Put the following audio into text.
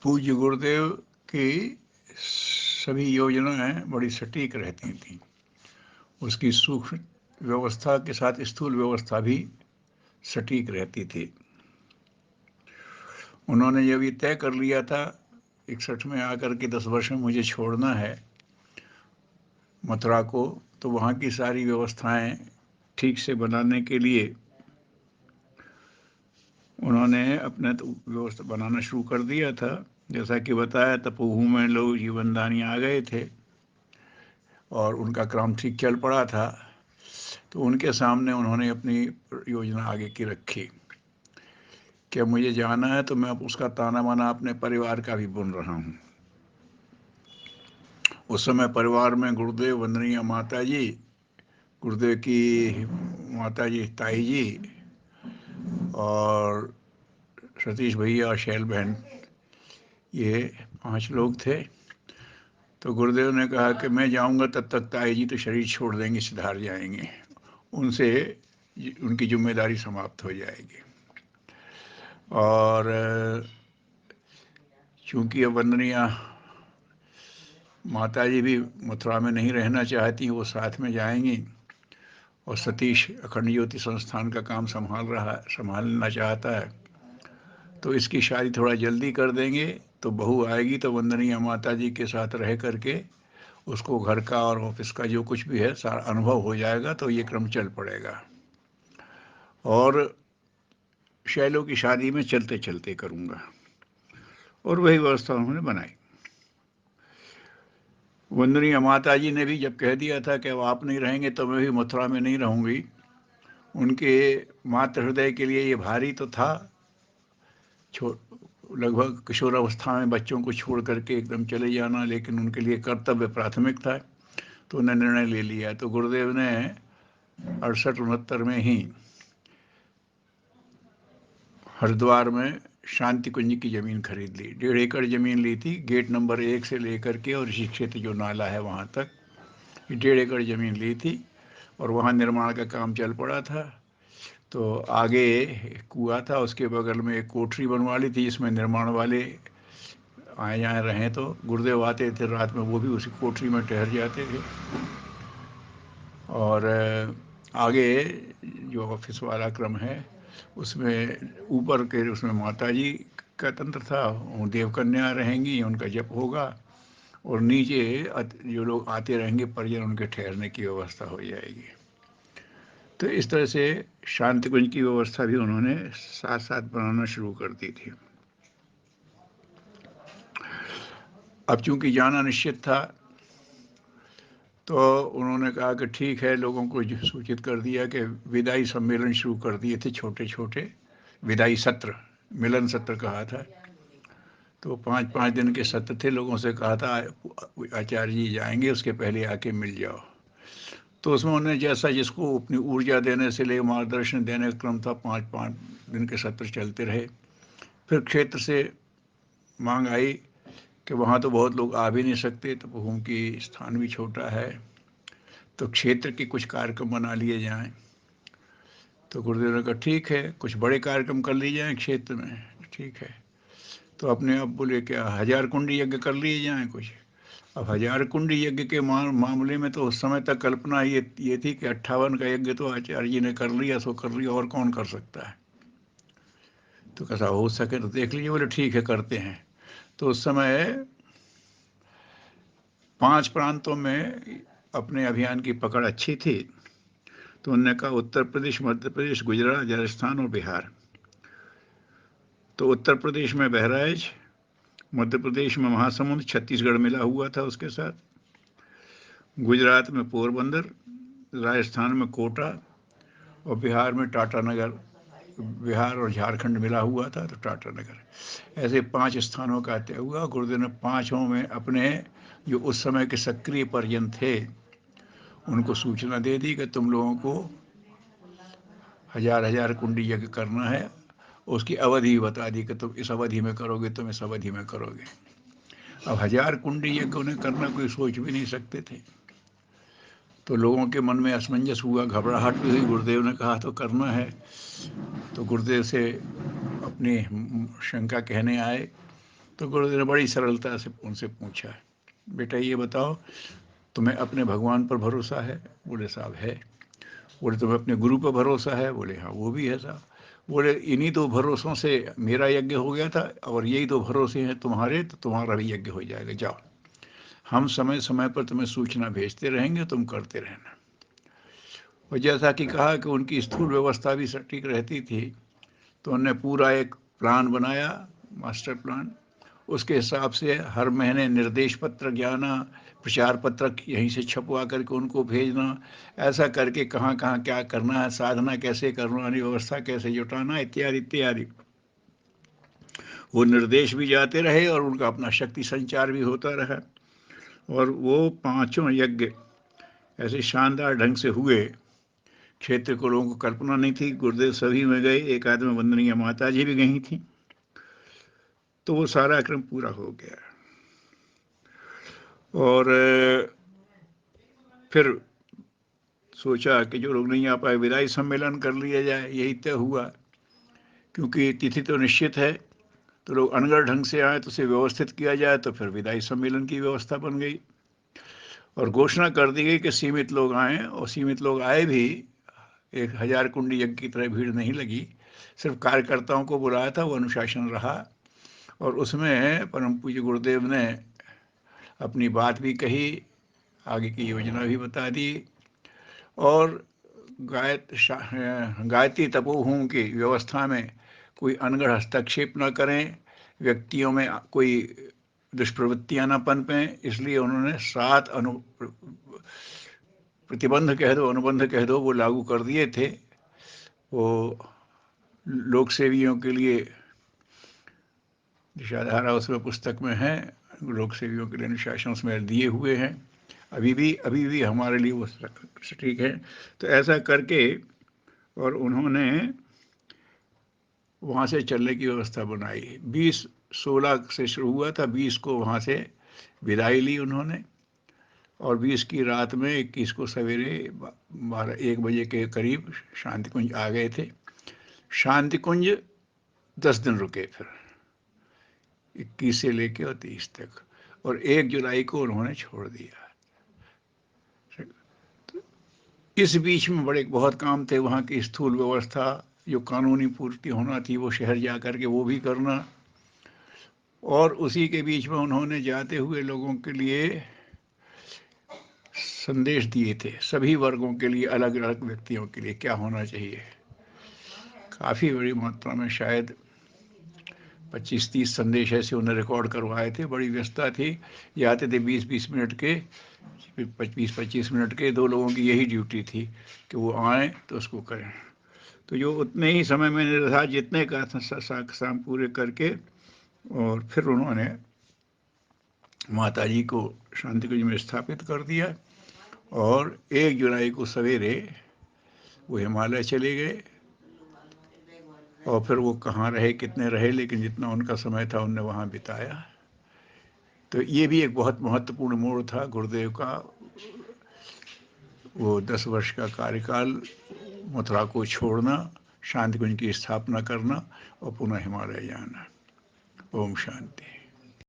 पूज्य गुरुदेव की सभी योजनाएं बड़ी सटीक रहती थीं। उसकी सूक्ष्म व्यवस्था के साथ स्थूल व्यवस्था भी सटीक रहती थी। उन्होंने जब ये तय कर लिया था 61 में आकर के 10 वर्ष में मुझे छोड़ना है मथुरा को, तो वहाँ की सारी व्यवस्थाएं ठीक से बनाने के लिए उन्होंने अपने तो व्यवस्था बनाना शुरू कर दिया था। जैसा कि बताया, तपोभूमि में लोग जीवनदानी आ गए थे और उनका काम ठीक चल पड़ा था। तो उनके सामने उन्होंने अपनी योजना आगे की रखी कि अब मुझे जाना है, तो मैं अब उसका ताना बाना अपने परिवार का भी बुन रहा हूँ। उस समय परिवार में गुरुदेव, वंदनीय माता जी, गुरुदेव की माता जी ताई जी और सतीश भैया और शैल बहन, ये 5 लोग थे। तो गुरुदेव ने कहा कि मैं जाऊंगा तब तक ताई जी तो शरीर छोड़ देंगे, सिधार जाएंगे, उनसे उनकी जिम्मेदारी समाप्त हो जाएगी। और चूंकि अब वंदनीय माता जी भी मथुरा में नहीं रहना चाहती, वो साथ में जाएंगी। और सतीश अखंड ज्योति संस्थान का काम संभालना चाहता है, तो इसकी शादी थोड़ा जल्दी कर देंगे। तो बहू आएगी तो वंदनीय माता जी के साथ रह करके उसको घर का और ऑफिस का जो कुछ भी है सारा अनुभव हो जाएगा, तो ये क्रम चल पड़ेगा। और शैलों की शादी में चलते चलते करूँगा। और वही व्यवस्था उन्होंने बनाई। वंदनीय माता जी ने भी जब कह दिया था कि अब आप नहीं रहेंगे तो मैं भी मथुरा में नहीं रहूँगी, उनके मातृ हृदय के लिए ये भारी तो था। लगभग किशोरावस्था में बच्चों को छोड़ करके एकदम चले जाना, लेकिन उनके लिए कर्तव्य प्राथमिक था। तो उन्हें निर्णय ले लिया। तो गुरुदेव ने 68-69 में ही हरिद्वार में शांति कुंज की ज़मीन खरीद ली। 1.5 एकड़ ज़मीन ली थी, गेट नंबर 1 से लेकर के और ऋषि क्षेत्र जो नाला है वहाँ तक 1.5 एकड़ ज़मीन ली थी। और वहाँ निर्माण का काम चल पड़ा था। तो आगे कुआं था, उसके बगल में एक कोठरी बनवा ली थी जिसमें निर्माण वाले आए जाए रहें। तो गुरुदेव आते थे रात में, वो भी उसी कोठरी में ठहर जाते थे। और आगे जो ऑफिस वाला क्रम है उसमें ऊपर के उसमें माता जी का तंत्र था, वो देवकन्या रहेंगी, उनका जप होगा। और नीचे जो लोग आते रहेंगे परिजन, उनके ठहरने की व्यवस्था हो जाएगी। तो इस तरह से शांति कुंज की व्यवस्था भी उन्होंने साथ साथ बनाना शुरू कर दी थी। अब चूंकि जाना निश्चित था, तो उन्होंने कहा कि ठीक है, लोगों को सूचित कर दिया कि विदाई सम्मेलन शुरू कर दिए थे, छोटे छोटे विदाई सत्र, मिलन सत्र कहा था। तो 5-5 दिन के सत्र थे। लोगों से कहा था आचार्य जी जाएंगे, उसके पहले आके मिल जाओ। तो उसमें उन्हें जैसा जिसको अपनी ऊर्जा देने से ले मार्गदर्शन देने का क्रम था, 5-5 दिन के सत्र चलते रहे। फिर क्षेत्र से मांग आई कि वहाँ तो बहुत लोग आ भी नहीं सकते, तो भूमि की स्थान भी छोटा है, तो क्षेत्र के कुछ कार्यक्रम बना लिए जाएं। तो गुरुदेव ने कहा ठीक है, कुछ बड़े कार्यक्रम कर लिए जाएं क्षेत्र में। ठीक है। तो अपने आप बोले क्या 1000 कुंडी यज्ञ कर लिए जाएं कुछ। अब 1000 कुंडी यज्ञ के मामले में तो उस समय तक कल्पना ये थी कि 58 का यज्ञ तो आचार्य जी ने कर लिया, सो कर लिया, और कौन कर सकता है। तो कैसा हो सके तो देख लीजिए। बोले ठीक है, करते हैं। तो उस समय 5 प्रांतों में अपने अभियान की पकड़ अच्छी थी। तो उन्होंने कहा उत्तर प्रदेश, मध्य प्रदेश, गुजरात, राजस्थान और बिहार। तो उत्तर प्रदेश में बहराइच, मध्य प्रदेश में महासमुंद, छत्तीसगढ़ मिला हुआ था उसके साथ, गुजरात में पोरबंदर, राजस्थान में कोटा और बिहार में टाटानगर। बिहार और झारखंड मिला हुआ था, तो टाटानगर। ऐसे 5 स्थानों का तय हुआ। गुरुदेव ने 5 में अपने जो उस समय के सक्रिय परिजन थे उनको सूचना दे दी कि तुम लोगों को 1000 कुंडी यज्ञ करना है। उसकी अवधि बता दी कि तुम इस अवधि में करोगे, तुम इस अवधि में करोगे। अब 1000 कुंडी यज्ञ उन्हें करना कोई सोच भी नहीं सकते थे। तो लोगों के मन में असमंजस हुआ, घबराहट भी हुई। गुरुदेव ने कहा तो करना है। तो गुरुदेव से अपनी शंका कहने आए तो गुरुदेव ने बड़ी सरलता से उनसे पूछा, बेटा ये बताओ, तुम्हें अपने भगवान पर भरोसा है? बोले साहब है। बोले तुम्हें अपने गुरु पर भरोसा है? बोले हाँ वो भी है साहब। बोले इन्हीं दो भरोसों से मेरा यज्ञ हो गया था, और यही दो भरोसे हैं तुम्हारे, तो तुम्हारा भी यज्ञ हो जाएगा। जाओ, हम समय समय पर तुम्हें सूचना भेजते रहेंगे, तुम करते रहना। और जैसा कि कहा कि उनकी स्थूल व्यवस्था भी सटीक रहती थी, तो उन्होंने पूरा एक प्लान बनाया, मास्टर प्लान। उसके हिसाब से हर महीने निर्देश पत्र ज्ञाना, प्रचार पत्रक यहीं से छपवा करके उनको भेजना, ऐसा करके कहाँ कहाँ क्या करना है, साधना कैसे करना है, व्यवस्था कैसे जुटाना, इत्यादि इत्यादि। वो निर्देश भी जाते रहे और उनका अपना शक्ति संचार भी होता रहा। और वो पांचों यज्ञ ऐसे शानदार ढंग से हुए, क्षेत्र को लोगों को कल्पना नहीं थी। गुरुदेव सभी में गए, एक आदमी वंदनीय माता जी भी गई थी। तो वो सारा क्रम पूरा हो गया। और फिर सोचा कि जो लोग नहीं आ पाए, विदाई सम्मेलन कर लिया जाए, यही तय हुआ। क्योंकि तिथि तो निश्चित है, तो लोग अनगढ़ ढंग से आए तो उसे व्यवस्थित किया जाए, तो फिर विदाई सम्मेलन की व्यवस्था बन गई। और घोषणा कर दी गई कि सीमित लोग आए, और सीमित लोग आए भी। 1000 कुंडी यज्ञ की तरह भीड़ नहीं लगी, सिर्फ कार्यकर्ताओं को बुलाया था, वो अनुशासन रहा। और उसमें परम पूज्य गुरुदेव ने अपनी बात भी कही, आगे की योजना भी बता दी। और गायत्री तपोहोम की व्यवस्था में कोई अनगढ़ हस्तक्षेप न करें, व्यक्तियों में कोई दुष्प्रवृत्तियां न पनपें, इसलिए उन्होंने 7 प्रतिबंध कह दो, अनुबंध कह दो, वो लागू कर दिए थे। वो लोक सेवियों के लिए दिशाधारा उसमें पुस्तक में है, लोक सेवियों के लिए अनुशासन उसमें दिए हुए हैं। अभी भी हमारे लिए वो सटीक है। तो ऐसा करके और उन्होंने वहाँ से चलने की व्यवस्था बनाई। 16 से शुरू हुआ था, 20 को वहाँ से विदाई ली उन्होंने, और 20 की रात में 21 को सवेरे 1 बजे के करीब शांति कुंज आ गए थे। शांति कुंज 10 दिन रुके, फिर 21 से लेके और 30 तक, और 1 जुलाई को उन्होंने छोड़ दिया। इस बीच में बहुत काम थे। वहाँ की स्थूल व्यवस्था, जो कानूनी पूर्ति होना थी, वो शहर जा कर के वो भी करना। और उसी के बीच में उन्होंने जाते हुए लोगों के लिए संदेश दिए थे, सभी वर्गों के लिए, अलग अलग व्यक्तियों के लिए क्या होना चाहिए। काफ़ी बड़ी मात्रा में, शायद 25-30 संदेश ऐसे उन्हें रिकॉर्ड करवाए थे। बड़ी व्यस्तता थी, ये आते थे 20-20 मिनट के, 25-25 मिनट के। 2 लोगों की यही ड्यूटी थी कि वो आए तो उसको करें। तो जो उतने ही समय में निर्धारित जितने का शाम पूरे करके, और फिर उन्होंने माता जी को शांति कुंज में स्थापित कर दिया। और 1 जुलाई को सवेरे वो हिमालय चले गए। और फिर वो कहाँ रहे, कितने रहे, लेकिन जितना उनका समय था उनने वहाँ बिताया। तो ये भी एक बहुत महत्वपूर्ण मोड़ था गुरुदेव का, वो 10 वर्ष का कार्यकाल, मथुरा को छोड़ना, शांति कुंज की स्थापना करना और पुनः हिमालय जाना। ओम शांति।